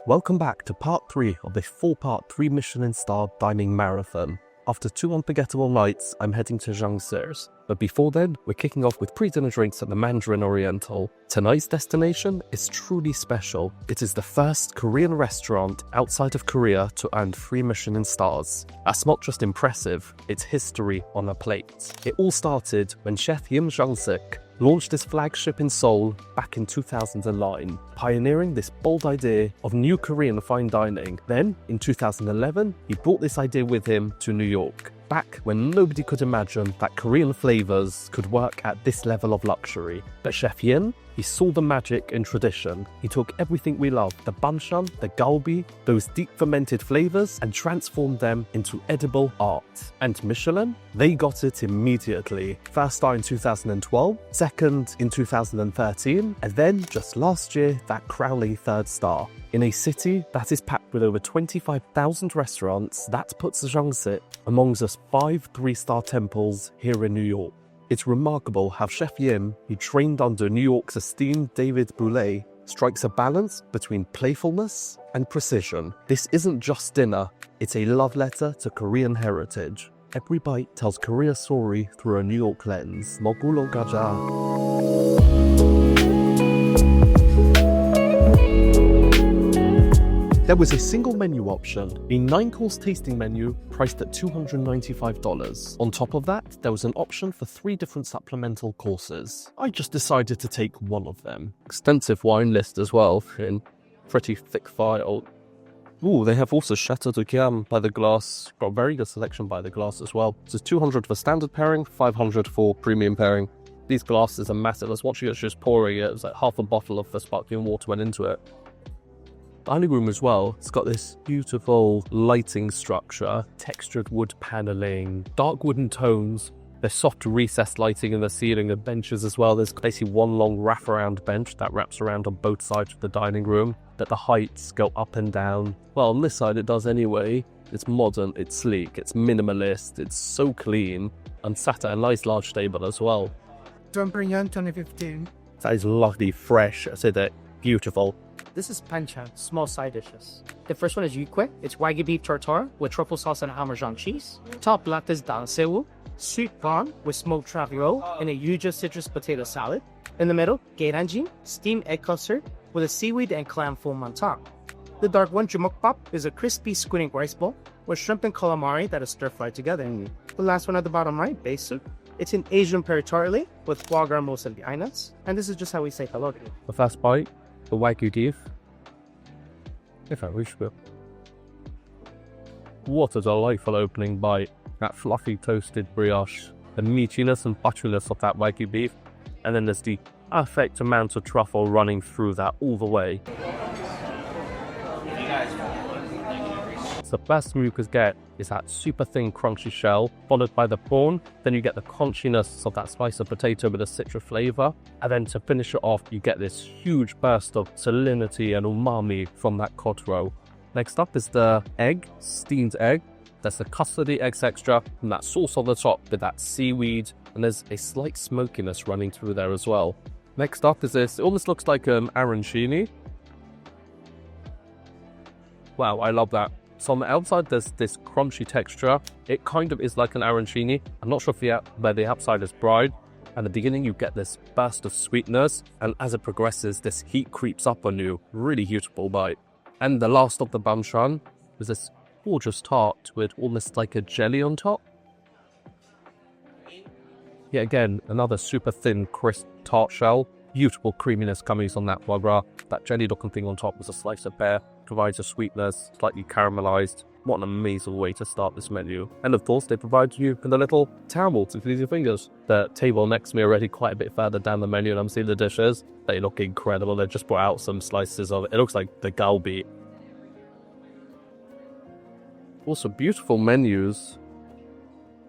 Welcome back to part 3 of this 4-part 3 Michelin star dining marathon. After 2 unforgettable nights, I'm heading to Jungsik. But before then, we're kicking off with pre-dinner drinks at the Mandarin Oriental. Tonight's destination is truly special. It is the first Korean restaurant outside of Korea to earn 3 Michelin stars. That's not just impressive, it's history on a plate. It all started when chef Jungsik launched his flagship in Seoul back in 2009, pioneering this bold idea of new Korean fine dining. Then, in 2011, he brought this idea with him to New York, back when nobody could imagine that Korean flavors could work at this level of luxury. But Chef Yin, he saw the magic in tradition. He took everything we love, the banchan, the galbi, those deep fermented flavors, and transformed them into edible art. And Michelin, they got it immediately. First star in 2012, second in 2013, and then just last year, that crowning 3rd star. In a city that is packed with over 25,000 restaurants, that puts Jungsik amongst us 5 3-star temples here in New York. It's remarkable how Chef Yin, he trained under New York's esteemed David Bouley, strikes a balance between playfulness and precision. This isn't just dinner, it's a love letter to Korean heritage. Every bite tells Korea's story through a New York lens. Mogulo gaja. There was a single menu option, a 9-course tasting menu priced at $295. On top of that, there was an option for 3 different supplemental courses. I just decided to take one of them. Extensive wine list as well, in pretty thick file. Ooh, they have also Chateau de Cam by the glass. Got a very good selection by the glass as well. So $200 for standard pairing, $500 for premium pairing. These glasses are massive. I was watching it just pouring it. It was like half a bottle of the sparkling water went into it. Dining room as well, it's got this beautiful lighting structure, textured wood paneling, dark wooden tones. There's soft recessed lighting in the ceiling and benches as well. There's basically one long wraparound bench that wraps around on both sides of the dining room, that the heights go up and down. Well, on this side it does anyway. It's modern, it's sleek, it's minimalist, it's so clean, and sat at a nice large table as well. Champignon 2015. That is lovely, fresh, I said that, beautiful. This is panchan, small side dishes. The first one is yukwe. It's wagyu beef tartare with truffle sauce and Parmesan cheese. Top left is dansewu, sweet corn with smoked ravioli and a yuja citrus potato salad. In the middle, geiranjin, steamed egg custard with a seaweed and clam foam on top. The dark one, jumokbap, is a crispy squid ink rice bowl with shrimp and calamari that is stir-fried together. The last one at the bottom right, base soup. It's an Asian peri tartare with foie gras mousse and nuts. And this is just how we say hello to you. The first bite, the wagyu beef. If I wish to. What a delightful opening bite. That fluffy toasted brioche, the meatiness and butteriness of that wagyu beef, and then there's the perfect amount of truffle running through that all the way. It's the best you could get is that super thin crunchy shell, followed by the prawn, then you get the crunchiness of that slice of potato with a citrus flavour, and then to finish it off you get this huge burst of salinity and umami from that cod roe. Next up is the egg, steamed egg. There's the custardy eggs extra and that sauce on the top with that seaweed, and there's a slight smokiness running through there as well. Next up is this, it almost looks like arancini. Wow, I love that. So on the outside there's this crunchy texture. It kind of is like an arancini. I'm not sure if where the outside is fried. At the beginning you get this burst of sweetness, and as it progresses this heat creeps up on you. Really beautiful bite. And the last of the banchan was this gorgeous tart with almost like a jelly on top. Yet again, another super thin, crisp tart shell. Beautiful creaminess coming on that foie gras. That jelly looking thing on top was a slice of pear. Provides a sweetness, slightly caramelized. What an amazing way to start this menu. And of course, they provide you with a little towel to clean your fingers. The table next to me already quite a bit further down the menu, and I'm seeing the dishes. They look incredible. They just brought out some slices of it. It looks like the galbi. Also, beautiful menus.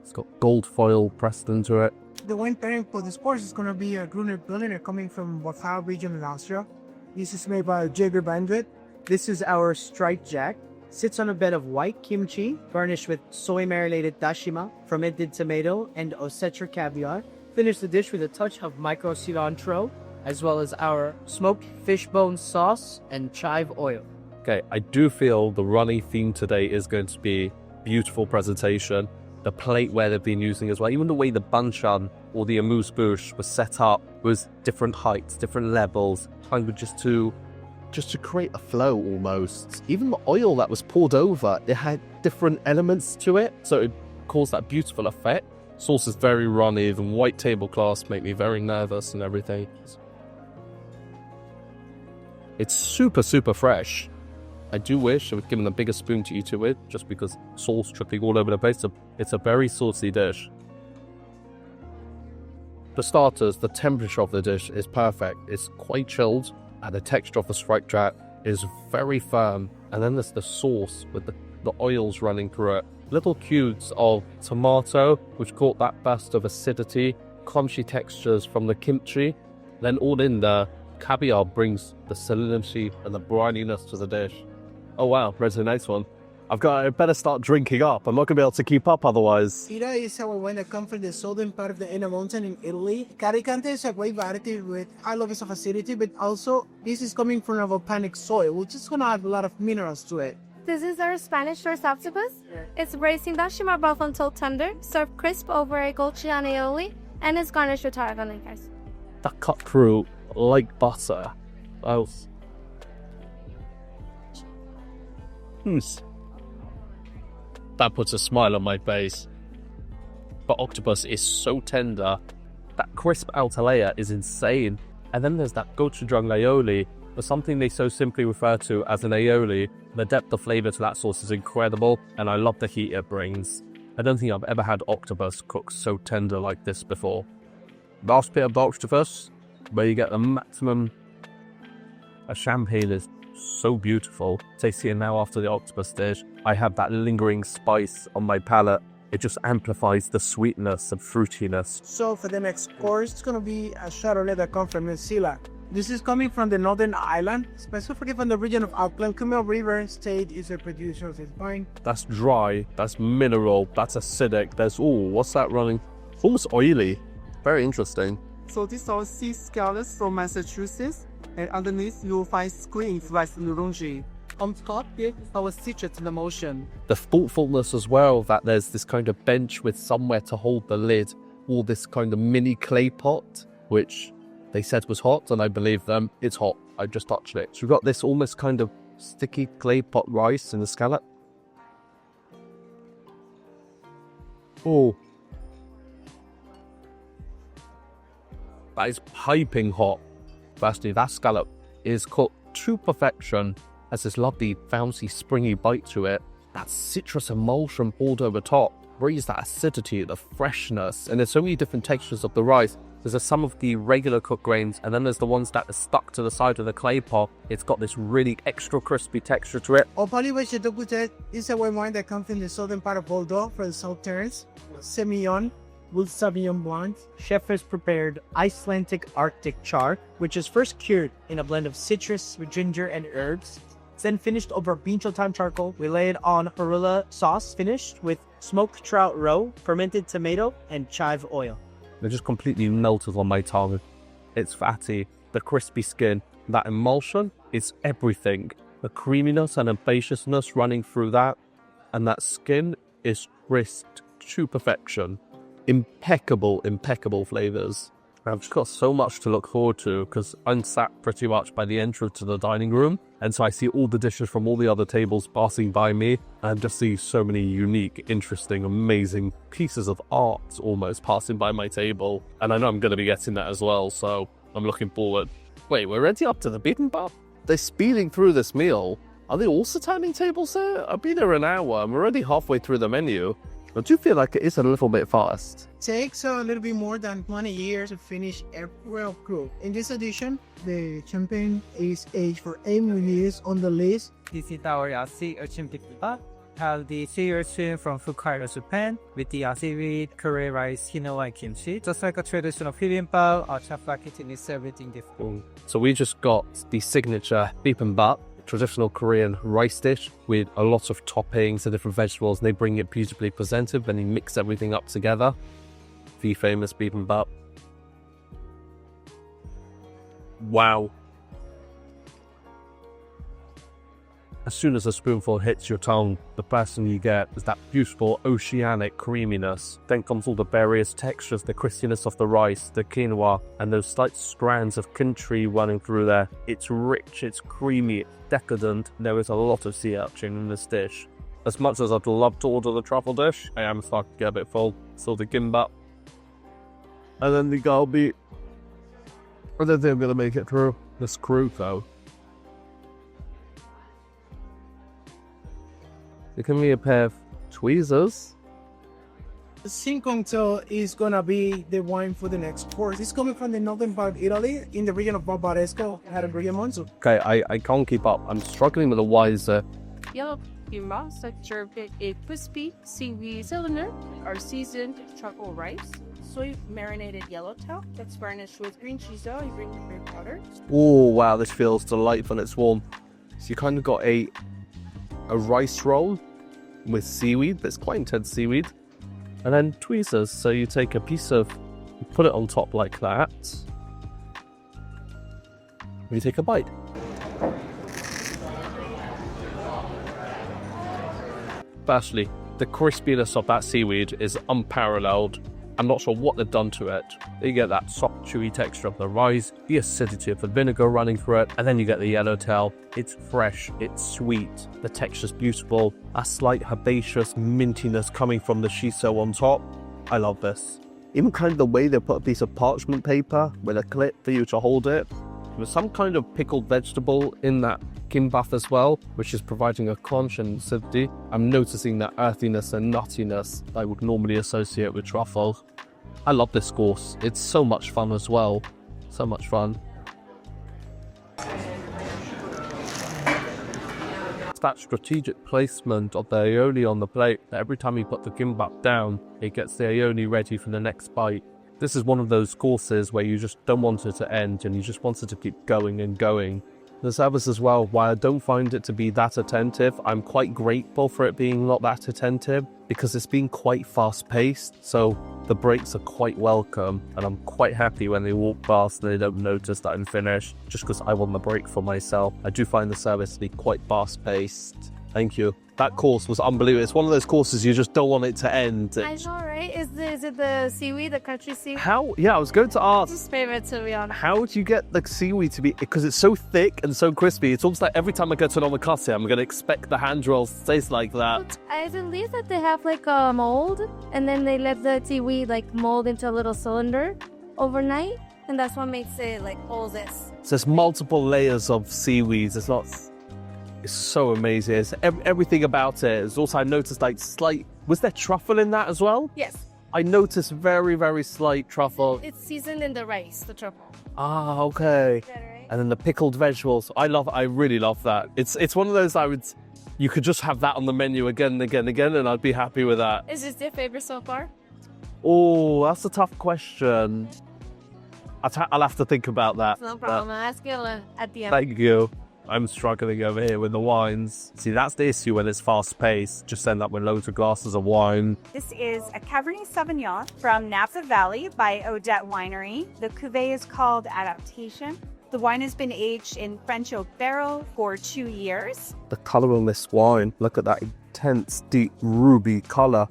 It's got gold foil pressed into it. The wine pairing for this course is going to be a Gruner Berliner coming from Wachau region in Austria. This is made by Jager Bandit. This is our striped jack. Sits on a bed of white kimchi, garnished with soy marinated dashima, fermented tomato, and ossetra caviar. Finish the dish with a touch of micro cilantro, as well as our smoked fish bone sauce and chive oil. Okay, I do feel the runny theme today is going to be beautiful presentation. The plateware they've been using as well, even the way the banchan or the Amuse Bouche was set up was different heights, different levels, kind of just to create a flow almost. Even the oil that was poured over, it had different elements to it, so it caused that beautiful effect. Sauce is very runny, the white tablecloths make me very nervous and everything. It's super, super fresh. I do wish I would given a bigger spoon to eat it with, just because sauce dripping all over the place. It's a very saucy dish. For starters, the temperature of the dish is perfect. It's quite chilled, and the texture of the striped jack is very firm. And then there's the sauce with the oils running through it. Little cubes of tomato, which caught that burst of acidity, crunchy textures from the kimchi. Then all in there, caviar brings the salinity and the brininess to the dish. Oh wow, that's a nice one. I better start drinking up. I'm not going to be able to keep up otherwise. Ira is our wine that comes from the southern part of the Etna Mountain in Italy. Caricante is a great variety with high levels of acidity, but also this is coming from a volcanic soil, which is going to add a lot of minerals to it. This is our Spanish short octopus. It's braised in dashima broth until tender, served crisp over a Golcian aioli, and is garnished with tarragon liquors. That cut through like butter. Oh. That puts a smile on my face. But octopus is so tender. That crisp outer layer is insane. And then there's that gochujang aioli, or something they so simply refer to as an aioli. The depth of flavour to that sauce is incredible, and I love the heat it brings. I don't think I've ever had octopus cooked so tender like this before. Last bit of the octopus, where you get the maximum. A champagne is so beautiful. Tasting it now after the octopus dish, I have that lingering spice on my palate. It just amplifies the sweetness and fruitiness. So for the next course, it's going to be a Chardonnay that comes from New Zealand. This is coming from the Northern Island, specifically from the region of Acclaim. Camel River State is a producer of this wine. That's dry, that's mineral, that's acidic, there's, what's that running? Almost oily. Very interesting. So these are sea scallops from Massachusetts, and underneath you'll find squeeze rice nouronging. On top, here is our citrus in motion. The thoughtfulness as well, that there's this kind of bench with somewhere to hold the lid, or this kind of mini clay pot, which they said was hot, and I believe them. It's hot. I just touched it. So we've got this almost kind of sticky clay pot rice in the scallop. Oh. That is piping hot. Firstly, that scallop is cooked to perfection. Has this lovely, bouncy, springy bite to it. That citrus emulsion poured over top brings that acidity, the freshness, and there's so many different textures of the rice. There's some of the regular cooked grains, and then there's the ones that are stuck to the side of the clay pot. It's got this really extra crispy texture to it. Opali Chateau Coutet is a white wine that comes from the southern part of Bordeaux, from the South Terrace. Semillon with Sauvignon Blanc. Chef has prepared Icelandic Arctic char, which is first cured in a blend of citrus with ginger and herbs. It's then finished over bean time charcoal. We lay it on perilla sauce, finished with smoked trout roe, fermented tomato, and chive oil. It just completely melted on my tongue. It's fatty, the crispy skin, that emulsion is everything. The creaminess and herbaceousness running through that, and that skin is crisped to perfection. Impeccable, impeccable flavours. I've just got so much to look forward to because I'm sat pretty much by the entrance to the dining room, and so I see all the dishes from all the other tables passing by me, and just see so many unique, interesting, amazing pieces of art almost passing by my table, and I know I'm going to be getting that as well, so I'm looking forward. Wait, we're already up to the bibimbap? They're speeding through this meal. Are they also turning tables here? I've been there an hour, I'm already halfway through the menu. I do feel like it is a little bit fast. Takes a little bit more than 20 years to finish a well cooked. In this edition, the champagne is aged for 8 years on the list. This is our yasi urchin bibimbap. Have the sea urchin from Hokkaido, Japan, with the yasi with curry rice, quinoa, and kimchi. Just like a traditional bibimbap, our chapla kitchen is everything different. So we just got the signature bibimbap, traditional Korean rice dish with a lot of toppings and different vegetables, and they bring it beautifully presented, then you mix everything up together. The famous bibimbap. Wow. As soon as a spoonful hits your tongue, the first thing you get is that beautiful oceanic creaminess. Then comes all the various textures, the crispiness of the rice, the quinoa, and those slight strands of kimchi running through there. It's rich, it's creamy, it's decadent. There is a lot of sea urchin in this dish. As much as I'd love to order the truffle dish, I am starting to get a bit full. So the gimbap. And then the galbi. I don't think I'm going to make it through this crew though. They give me a pair of tweezers. The Cinconto is gonna be the wine for the next course. It's coming from the northern part of Italy, in the region of Barbaresco, had a Monzo. Okay, I can't keep up. I'm struggling with the wiser. Yellow quinoa served with a crispy seaweed cylinder, our seasoned truffle rice, soy marinated yellowtail that's garnished with green chorizo and green pepper powder. Oh wow, this feels delightful. It's warm. So you kind of got a rice roll with seaweed. That's quite intense seaweed. And then tweezers. So you take a piece of, you put it on top like that. You take a bite. Firstly, the crispiness of that seaweed is unparalleled. I'm not sure what they've done to it. You get that soft, chewy texture of the rice, the acidity of the vinegar running through it, and then you get the yellowtail. It's fresh, it's sweet, the texture's beautiful, a slight herbaceous mintiness coming from the shiso on top. I love this. Even kind of the way they put a piece of parchment paper with a clip for you to hold it. With some kind of pickled vegetable in that kimbap as well, which is providing a crunch and acidity. I'm noticing that earthiness and nuttiness I would normally associate with truffle. I love this course. It's so much fun as well. So much fun. It's that strategic placement of the aioli on the plate that every time you put the kimbap down, it gets the aioli ready for the next bite. This is one of those courses where you just don't want it to end and you just want it to keep going and going. The service as well, while I don't find it to be that attentive, I'm quite grateful for it being not that attentive because it's been quite fast paced, so the breaks are quite welcome and I'm quite happy when they walk past and they don't notice that I'm finished just because I want the break for myself. I do find the service to be quite fast paced. Thank you. That course was unbelievable. It's one of those courses you just don't want it to end. I know, right? Is it the seaweed, the country seaweed? How? Yeah, I was going to ask. It's his favorite, to be honest. How do you get the seaweed to be, because it's so thick and so crispy, it's almost like every time I go to an omakase, I'm going to expect the hand rolls to taste like that. I believe that they have like a mold, and then they let the seaweed like mold into a little cylinder overnight, and that's what makes it like all this. So there's multiple layers of seaweeds. It's not... It's so amazing. It's everything about it. It's also, I noticed like slight... Was there truffle in that as well? Yes. I noticed very, very slight truffle. It's seasoned in the rice, the truffle. Ah, okay. Right? And then the pickled vegetables. I really love that. It's one of those you could just have that on the menu again and again and again, and I'd be happy with that. Is this your favorite so far? Oh, that's a tough question. I'll have to think about that. No problem. I'll ask you at the end. Thank you. I'm struggling over here with the wines. See, that's the issue when it's fast-paced. Just end up with loads of glasses of wine. This is a Cabernet Sauvignon from Napa Valley by Odette Winery. The cuvee is called Adaptation. The wine has been aged in French oak barrel for 2 years. The color on this wine, look at that intense, deep ruby color.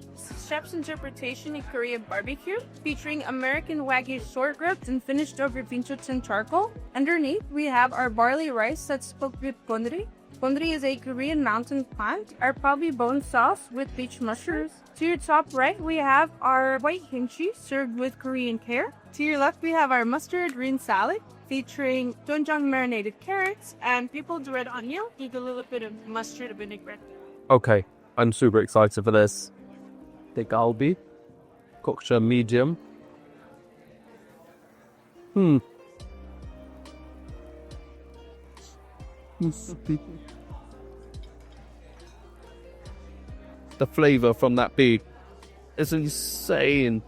Chef's interpretation in Korean barbecue, featuring American Wagyu short ribs and finished over Vinchutin charcoal. Underneath, we have our barley rice that's cooked with gondri. Gondri is a Korean mountain plant, our probably bone sauce with beach mushrooms. To your top right, we have our white kimchi served with Korean care. To your left, we have our mustard green salad featuring doenjang marinated carrots and pickled red onion with a little bit of mustard vinaigrette. Okay, I'm super excited for this. The galbi, cooked medium. The flavour from that beef is insane.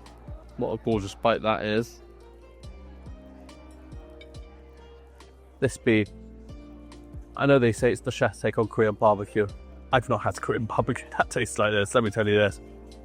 What a gorgeous bite that is. This beef. I know they say it's the chef's take on Korean barbecue. I've not had Korean barbecue that tastes like this, let me tell you this.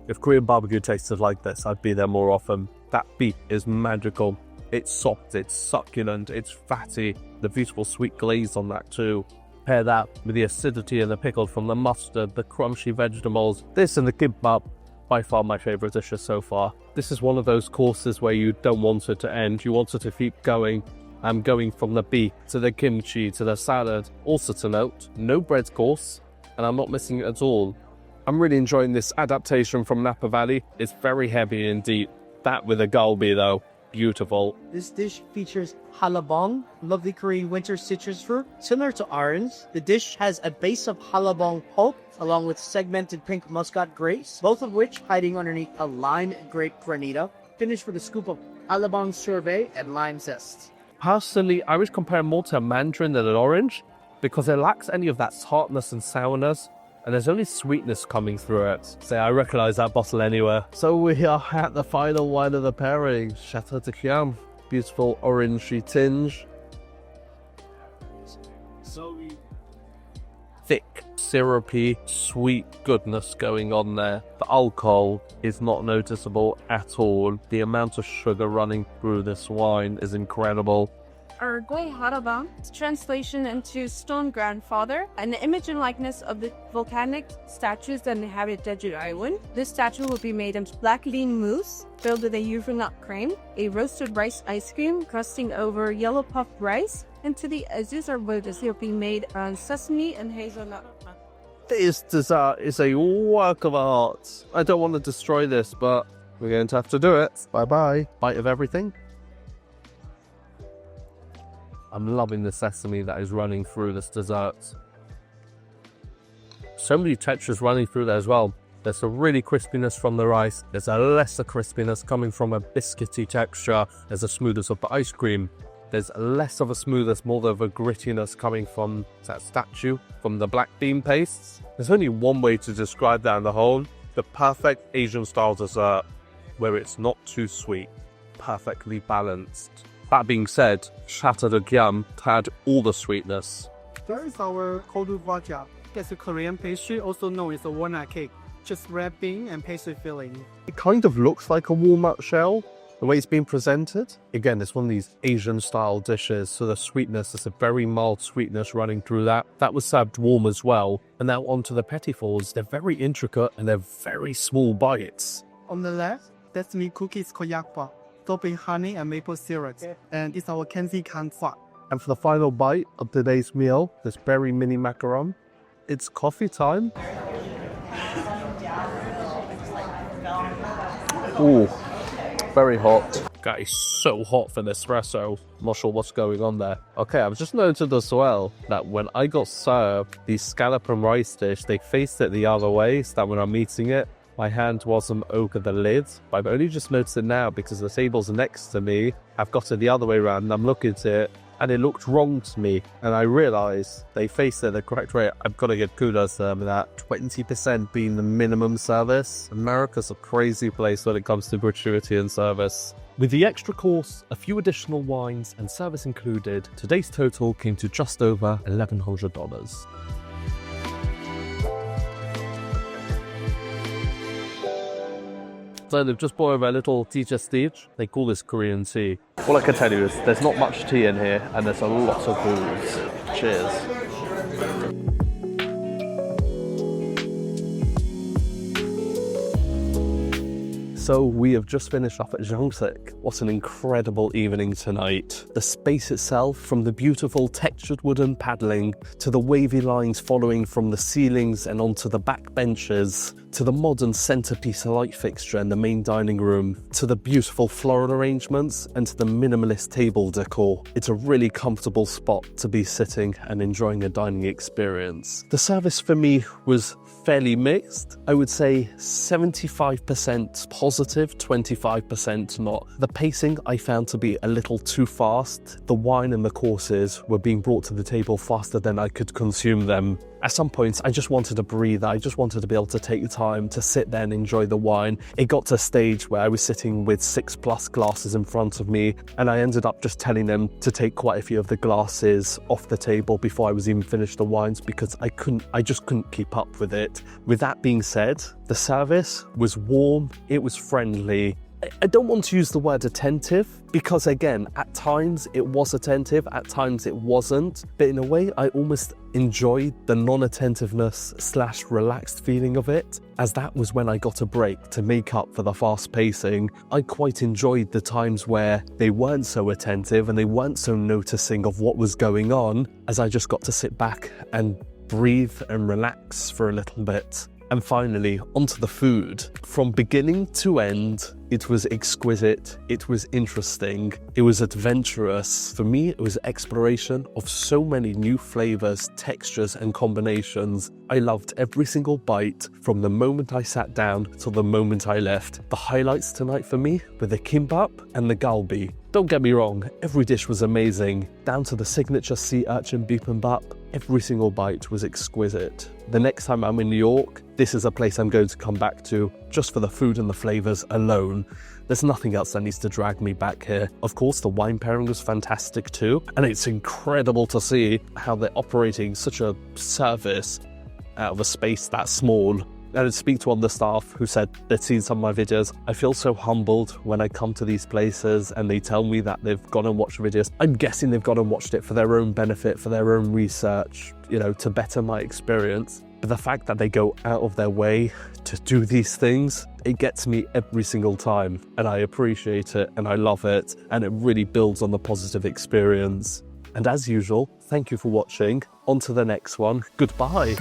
If Korean barbecue tasted like this, I'd be there more often. That beef is magical. It's soft, it's succulent, it's fatty. The beautiful sweet glaze on that too. Pair that with the acidity and the pickle from the mustard, the crunchy vegetables. This and the kimbap, by far my favourite dishes so far. This is one of those courses where you don't want it to end, you want it to keep going. I'm going from the beef to the kimchi to the salad. Also to note, no bread course, and I'm not missing it at all. I'm really enjoying this adaptation from Napa Valley. It's very heavy and deep. That with a galbi though, beautiful. This dish features halabong, lovely Korean winter citrus fruit. Similar to orange, the dish has a base of halabong pulp along with segmented pink muscat grapes, both of which hiding underneath a lime and grape granita, finished with a scoop of halabong sorbet and lime zest. Personally, I would compare more to a mandarin than an orange because it lacks any of that tartness and sourness, and there's only sweetness coming through it. So I recognise that bottle anywhere. So we are at the final wine of the pairing, Chateau de Chiam. Beautiful orangey tinge. Thick, syrupy, sweet goodness going on there. The alcohol is not noticeable at all. The amount of sugar running through this wine is incredible. Our Gui Harabang, translation into Stone Grandfather, an image and likeness of the volcanic statues that inhabit Jeju Island. This statue will be made of black lean mousse filled with a hazelnut cream, a roasted rice ice cream crusting over yellow puffed rice, and to the edges are wedges will be made on sesame and hazelnut. This dessert is a work of art. I don't want to destroy this, but we're going to have to do it. Bye-bye. Bite of everything. I'm loving the sesame that is running through this dessert. So many textures running through there as well. There's a really crispiness from the rice. There's a lesser crispiness coming from a biscuity texture. There's a smoothness of the ice cream. There's less of a smoothness, more of a grittiness coming from that statue, from the black bean pastes. There's only one way to describe that in the whole. The perfect Asian style dessert where it's not too sweet, perfectly balanced. That being said, Chateau de Chiam had all the sweetness. There is our kodu vaja. It's a Korean pastry, also known as a walnut cake. Just red bean and pastry filling. It kind of looks like a walnut shell, the way it's been presented. Again, it's one of these Asian style dishes, so the sweetness is a very mild sweetness running through that. That was served warm as well. And now onto the petit fours. They're very intricate and they're very small bites. On the left, that's me cookies koyakpa, topped with honey and maple syrup. And it's our Kenzi kanfa. And for the final bite of today's meal, this berry mini macaron, it's coffee time. Ooh, very hot. That is so hot for Nespresso. I'm not sure what's going on there. Okay, I've just noted as well that when I got served the scallop and rice dish, they faced it the other way, so that when I'm eating it, my hand wasn't over the lid. But I've only just noticed it now because the tables next to me have got it the other way around, and I'm looking at it and it looked wrong to me, and I realised they faced it the correct way. I've got to give kudos to them for that. 20% being the minimum service. America's a crazy place when it comes to gratuity and service. With the extra course, a few additional wines and service included, today's total came to just over $1,100. So they've just brought over a little Digestif. They call this Korean tea. All I can tell you is there's not much tea in here and there's a lot of booze. Cheers. So we have just finished up at Jungsik. What an incredible evening tonight. The space itself, from the beautiful textured wooden paddling to the wavy lines following from the ceilings and onto the back benches, to the modern centerpiece light fixture in the main dining room, to the beautiful floral arrangements and to the minimalist table decor. It's a really comfortable spot to be sitting and enjoying a dining experience. The service for me was fairly mixed. I would say 75% positive, 25% not. The pacing I found to be a little too fast. The wine and the courses were being brought to the table faster than I could consume them. At some points, I just wanted to breathe. I just wanted to be able to take the time to sit there and enjoy the wine. It got to a stage where I was sitting with 6+ glasses in front of me, and I ended up just telling them to take quite a few of the glasses off the table before I was even finished the wines, because I just couldn't keep up with it. With that being said, the service was warm, it was friendly, I don't want to use the word attentive because, again, at times it was attentive, at times it wasn't. But in a way, I almost enjoyed the non-attentiveness / relaxed feeling of it, as that was when I got a break to make up for the fast pacing. I quite enjoyed the times where they weren't so attentive and they weren't so noticing of what was going on, as I just got to sit back and breathe and relax for a little bit. And finally, onto the food. From beginning to end, it was exquisite, it was interesting, it was adventurous. For me, it was exploration of so many new flavours, textures and combinations. I loved every single bite from the moment I sat down till the moment I left. The highlights tonight for me were the kimbap and the galbi. Don't get me wrong, every dish was amazing, down to the signature sea urchin bibimbap. Every single bite was exquisite. The next time I'm in New York, this is a place I'm going to come back to just for the food and the flavours alone. There's nothing else that needs to drag me back here. Of course, the wine pairing was fantastic too, and it's incredible to see how they're operating such a service out of a space that small. And to speak to one of the staff who said they'd seen some of my videos, I feel so humbled when I come to these places and they tell me that they've gone and watched videos. I'm guessing they've gone and watched it for their own benefit, for their own research, you know, to better my experience. But the fact that they go out of their way to do these things, it gets me every single time. And I appreciate it and I love it. And it really builds on the positive experience. And as usual, thank you for watching. On to the next one. Goodbye.